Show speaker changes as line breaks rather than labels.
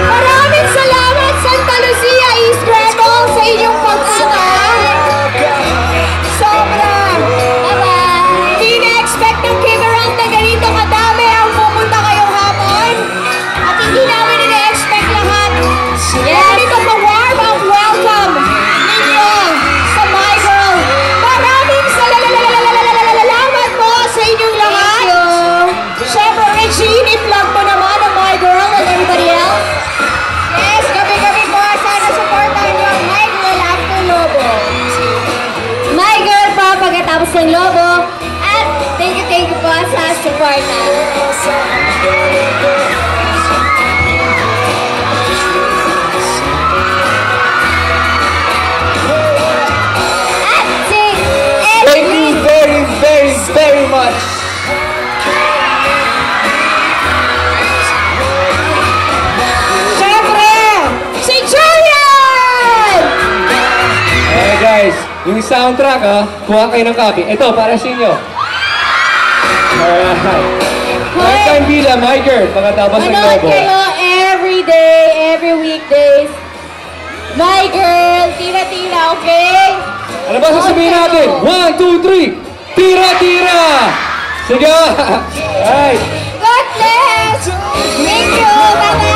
Maraming salamat, Santa Lucia East Greco, sa inyong pagpunta. Sobra. Bye-bye. Hindi na-expect ng Give Around na ganito kadami ang pupunta kayong hapon. At hindi namin na-expect lahat. Ganito pa-warm ang welcome ninyo sa My Girl. Maraming salamat po sa inyong lahat. Siyempre, Regine, i-plug mo naman ang My Girl and everybody else. Yes, gabi-gabi po. Sana supportahan nyo ang My Girl after Lobo. My Girl po pagkatapos ng Lobo. At thank you po sa suporta.
Thank you very much.
Siyempre, si Julian!
Hey guys, yung soundtrack kuha kayo ng copy. Ito, para sa inyo. Alright. Lifetime Villa, My Girl, pagkatapos ng
Manood
Lobo.
kayo every day, every weekdays. My Girl, tira-tira, okay?
Ano ba sasabihin natin? 1, 2, 3. Tira-tira! Sige! Alright.
God bless! Thank you! Bye-bye!